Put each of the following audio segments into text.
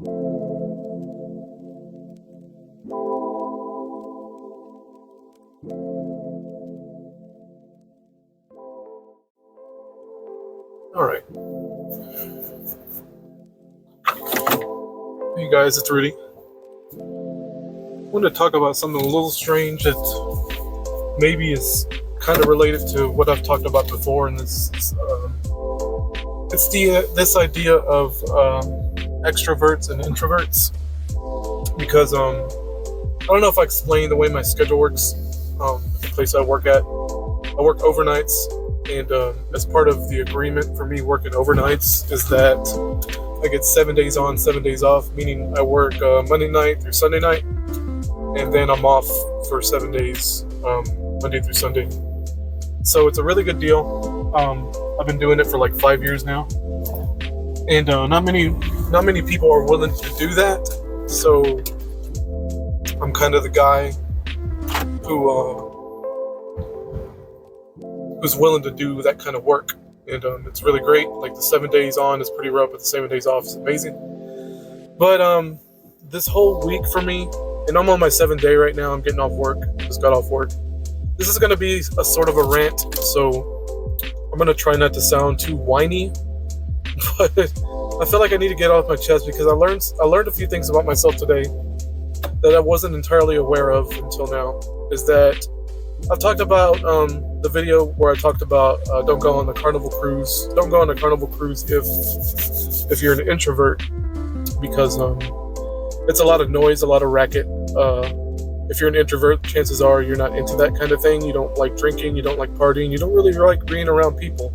All right. Hey guys, it's Rudy. I want to talk about something a little strange that maybe is kind of related to what I've talked about before, and it's this idea of extroverts and introverts. Because I don't know if I explained the way my schedule works. The place I work at, I work overnights, and as part of the agreement for me working overnights is that I get 7 days on, 7 days off, meaning I work Monday night through Sunday night, and then I'm off for 7 days, Monday through Sunday. So it's a really good deal. I've been doing it for like 5 years now, and not many people are willing to do that. So I'm kind of the guy who's willing to do that kind of work, and it's really great. Like the 7 days on is pretty rough, but the 7 days off is amazing. But this whole week for me, and I'm on my 7th day right now. I'm getting off work. Just got off work. This is going to be a sort of a rant, so I'm going to try not to sound too whiny, but I feel like I need to get off my chest because I learned a few things about myself today that I wasn't entirely aware of until now. Is that I've talked about the video where I talked about don't go on the Carnival cruise. Don't go on a Carnival cruise if you're an introvert, because it's a lot of noise, a lot of racket. If you're an introvert, chances are you're not into that kind of thing. You don't like drinking, you don't like partying, you don't really like being around people.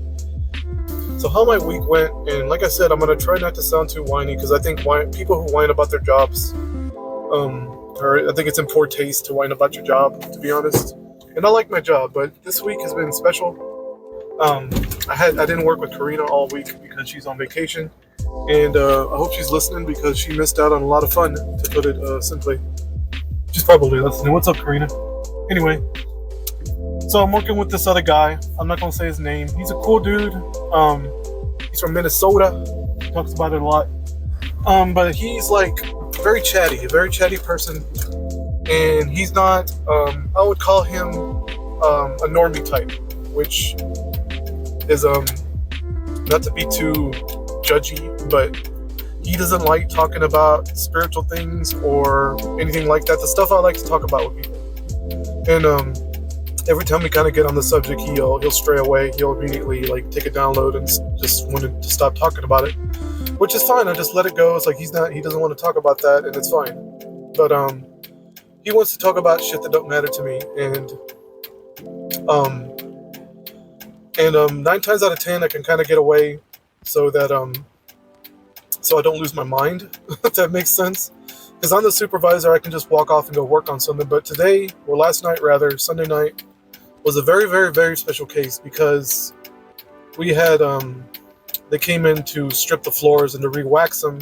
So how my week went, and like I said, I'm going to try not to sound too whiny, because I think people who whine about their jobs, I think it's in poor taste to whine about your job, to be honest. And I like my job, but this week has been special. I didn't work with Karina all week because she's on vacation, and I hope she's listening because she missed out on a lot of fun, to put it simply. She's probably listening. What's up, Karina? Anyway, so I'm working with this other guy. I'm not gonna say his name. He's a cool dude. He's from Minnesota. He talks about it a lot. But he's like a very chatty person. And he's not, I would call him a normie type, which is, not to be too judgy, but he doesn't like talking about spiritual things or anything like that. The stuff I like to talk about with people. And every time we kind of get on the subject, he'll stray away. He'll immediately like take a download and just wanted to stop talking about it, which is fine. I just let it go. It's like he doesn't want to talk about that, and it's fine. But he wants to talk about shit that don't matter to me, and 9 times out of 10 I can kind of get away so that so I don't lose my mind, if that makes sense. Because I'm the supervisor, I can just walk off and go work on something. But today, or last night rather, Sunday night, was a very, very, very special case, because we had they came in to strip the floors and to re-wax them.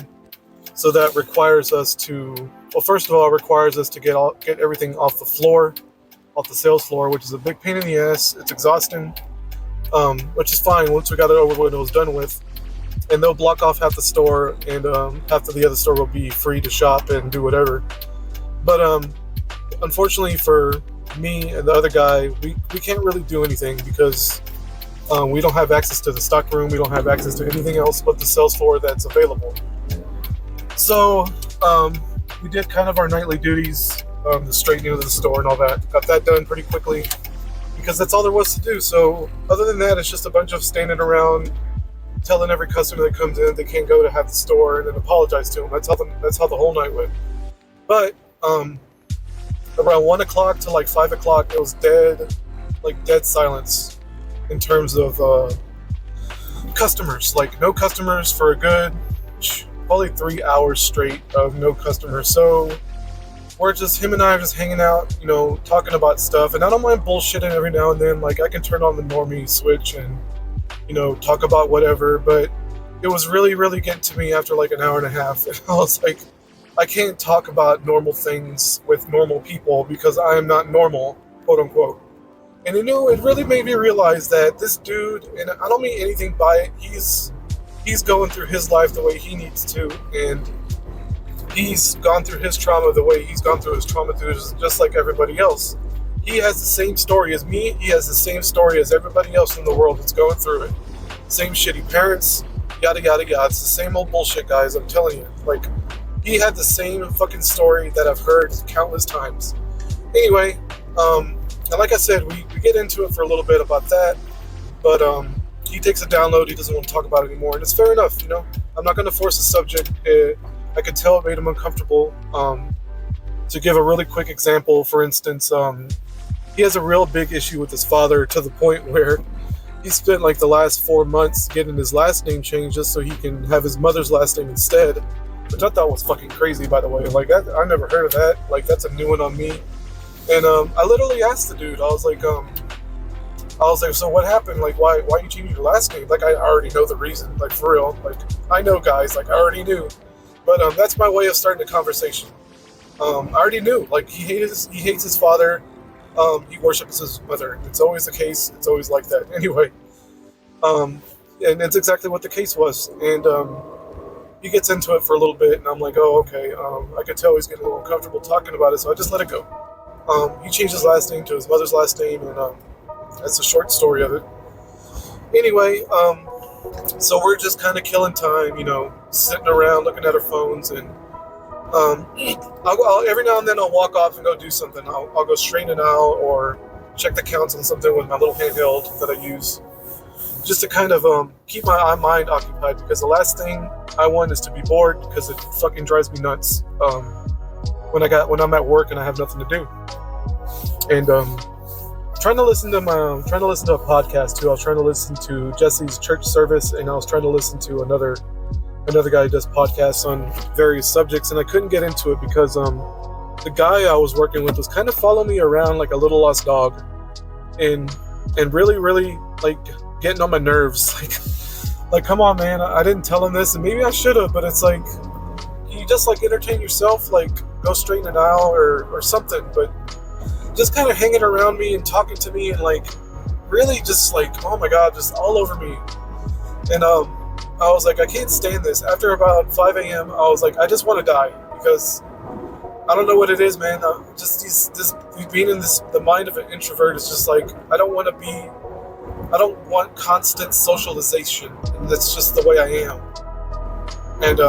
So that requires us to, well, first of all, it requires us to get everything off the floor, off the sales floor, which is a big pain in the ass. It's exhausting, which is fine once we got it over with and it was done with. And they'll block off half the store, and half of the other store will be free to shop and do whatever. But unfortunately for me and the other guy, we can't really do anything because we don't have access to the stock room. We don't have access to anything else but the sales floor that's available. So we did kind of our nightly duties, the straightening of the store and all that. Got that done pretty quickly because that's all there was to do. So other than that, it's just a bunch of standing around telling every customer that comes in they can't go to half the store, and then apologize to them. That's how the whole night went. But around 1 o'clock to like 5 o'clock, it was dead silence in terms of customers. Like no customers for a good probably 3 hours straight of no customers. So we're just, him and I are just hanging out, talking about stuff. And I don't mind bullshitting every now and then. Like I can turn on the normie switch and talk about whatever, but it was really, really getting to me after like an hour and a half. And I was like, I can't talk about normal things with normal people because I am not normal, quote unquote. And it really made me realize that this dude, and I don't mean anything by it, he's going through his life the way he needs to. And he's gone through his trauma the way he's gone through his trauma, just like everybody else. He has the same story as me. He has the same story as everybody else in the world that's going through it. Same shitty parents, yada yada yada. It's the same old bullshit, guys. I'm telling you. Like, he had the same fucking story that I've heard countless times. Anyway, and like I said, we get into it for a little bit about that, but he takes a download. He doesn't want to talk about it anymore, and it's fair enough. You know, I'm not going to force the subject. I could tell it made him uncomfortable. To give a really quick example, for instance, he has a real big issue with his father, to the point where he spent like the last 4 months getting his last name changed just so he can have his mother's last name instead, which I thought was fucking crazy, by the way. Like, I never heard of that. Like, that's a new one on me. And I literally asked the dude. I was like, so what happened? Like, why you changing your last name? Like, I already know the reason. Like, for real. Like, I know, guys. Like, I already knew. But that's my way of starting a conversation. I already knew. Like, he hates his father. He worships his mother. It's always the case. It's always like that. Anyway, and it's exactly what the case was. And he gets into it for a little bit, and I'm like, oh, okay. I could tell he's getting a little uncomfortable talking about it, so I just let it go. He changed his last name to his mother's last name, and that's the short story of it. Anyway, so we're just kind of killing time, you know, sitting around looking at our phones, and I'll every now and then I'll walk off and go do something. I'll go straighten it out or check the counts on something with my little handheld that I use, just to kind of keep my mind occupied, because the last thing I want is to be bored, because it fucking drives me nuts when I'm at work and I have nothing to do. And trying to listen to a podcast too. I was trying to listen to Jesse's church service, and I was trying to listen to another guy who does podcasts on various subjects, and I couldn't get into it because the guy I was working with was kind of following me around like a little lost dog, and really like getting on my nerves. Like come on, man, I didn't tell him this, and maybe I should have, but it's like, you just like entertain yourself, like go straighten it out or something, but just kind of hanging around me and talking to me and like really just like, oh my god, just all over me. And I was like, I can't stand this. After about 5 a.m., I was like, I just want to die, because I don't know what it is, man. Being in the mind of an introvert is just like, I don't want constant socialization. And that's just the way I am. And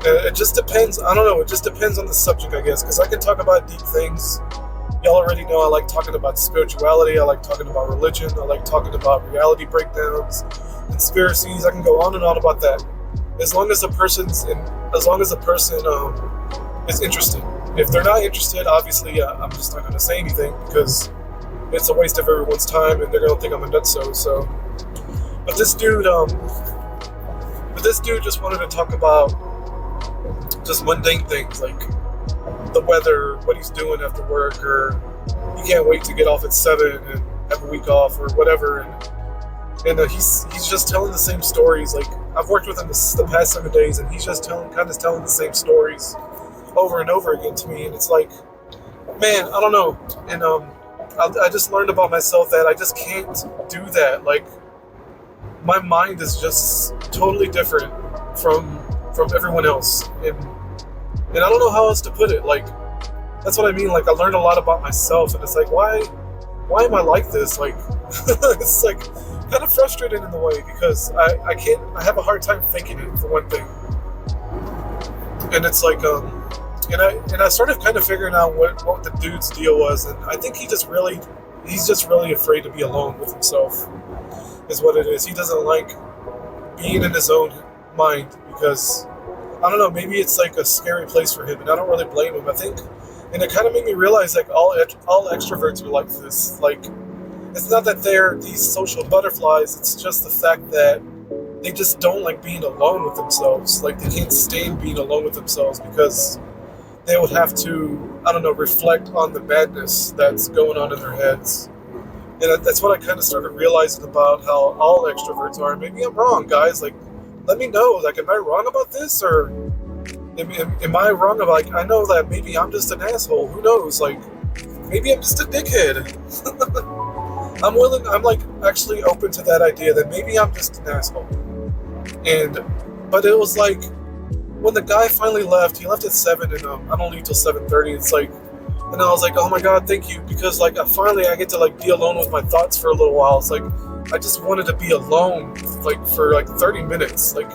it just depends. I don't know. It just depends on the subject, I guess, because I can talk about deep things. Y'all already know I like talking about spirituality. I like talking about religion. I like talking about reality breakdowns, conspiracies. I can go on and on about that, as long as the person is interested. If they're not interested, obviously, I'm just not going to say anything, because it's a waste of everyone's time, and they're going to think I'm a nutso. So, but this dude just wanted to talk about just mundane things like the weather, what he's doing after work, or he can't wait to get off at 7 and have a week off or whatever. And he's just telling the same stories. Like, I've worked with him the past 7 days, and he's just telling the same stories over and over again to me. And it's like, man, I don't know. And I just learned about myself that I just can't do that. Like, my mind is just totally different from everyone else, and I don't know how else to put it. Like, that's what I mean. Like, I learned a lot about myself, and it's like, why am I like this? Like, it's like kind of frustrating in the way, because I have a hard time thinking it, for one thing. And it's like, and I started kind of figuring out what the dude's deal was, and I think he's just really afraid to be alone with himself, is what it is. He doesn't like being in his own mind, because I don't know, maybe it's like a scary place for him, and I don't really blame him. I think, and it kind of made me realize, like, all extroverts are like this. Like, it's not that they're these social butterflies, it's just the fact that they just don't like being alone with themselves. Like, they can't stand being alone with themselves, because they would have to, I don't know, reflect on the madness that's going on in their heads. And that's what I kind of started realizing about how all extroverts are. Maybe I'm wrong, guys. Like, let me know. Like, am I wrong about this? Or am I wrong about, like, I know that maybe I'm just an asshole. Who knows? Like, maybe I'm just a dickhead. I'm like actually open to that idea that maybe I'm just an asshole. But it was like, when the guy finally left, he left at 7, and I don't leave till 7:30. It's like, and I was like, oh my god, thank you, because like I get to like be alone with my thoughts for a little while. It's like I just wanted to be alone like for like 30 minutes. Like,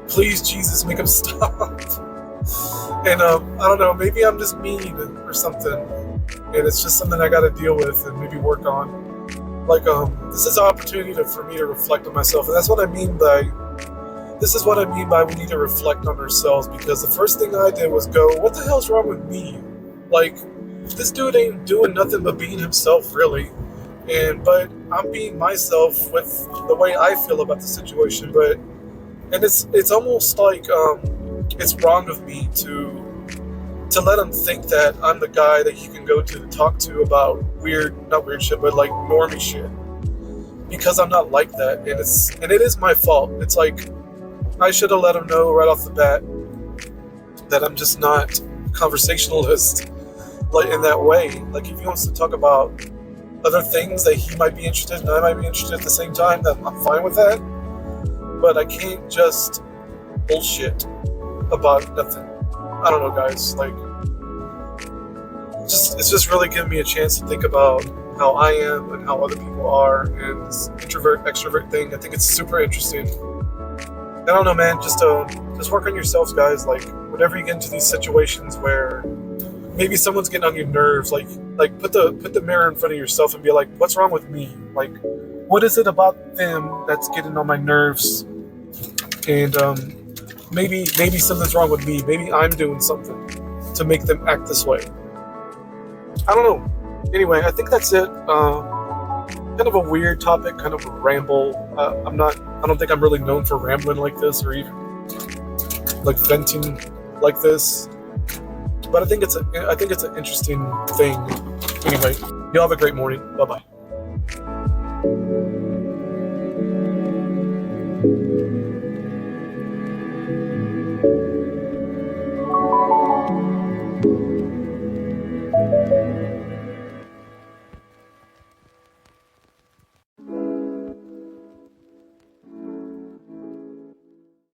please, Jesus, make him stop. And I don't know, maybe I'm just mean or something, and it's just something I got to deal with and maybe work on. Like, this is an opportunity for me to reflect on myself, and that's what I mean by. This is what I mean by we need to reflect on ourselves, because the first thing I did was go, what the hell's wrong with me? Like, this dude ain't doing nothing but being himself, really. But I'm being myself with the way I feel about the situation. And it's almost like it's wrong of me to let him think that I'm the guy that he can go to talk to about not weird shit, but like normie shit. Because I'm not like that, and it is my fault. It's like, I should have let him know right off the bat that I'm just not a conversationalist, like in that way. Like, if he wants to talk about other things that he might be interested in and I might be interested at the same time, then I'm fine with that. But I can't just bullshit about nothing. I don't know, guys. Like, it's just really giving me a chance to think about how I am and how other people are, and this introvert extrovert thing. I think it's super interesting. I don't know, man. Just work on yourselves, guys. Like, whenever you get into these situations where maybe someone's getting on your nerves, like put the mirror in front of yourself and be like, what's wrong with me? Like, what is it about them that's getting on my nerves? And maybe something's wrong with me. Maybe I'm doing something to make them act this way. I don't know. Anyway, I think that's it. Kind of a weird topic, kind of a ramble. I don't think I'm really known for rambling like this, or even like venting like this. But I think it's an interesting thing. Anyway, y'all have a great morning. Bye bye.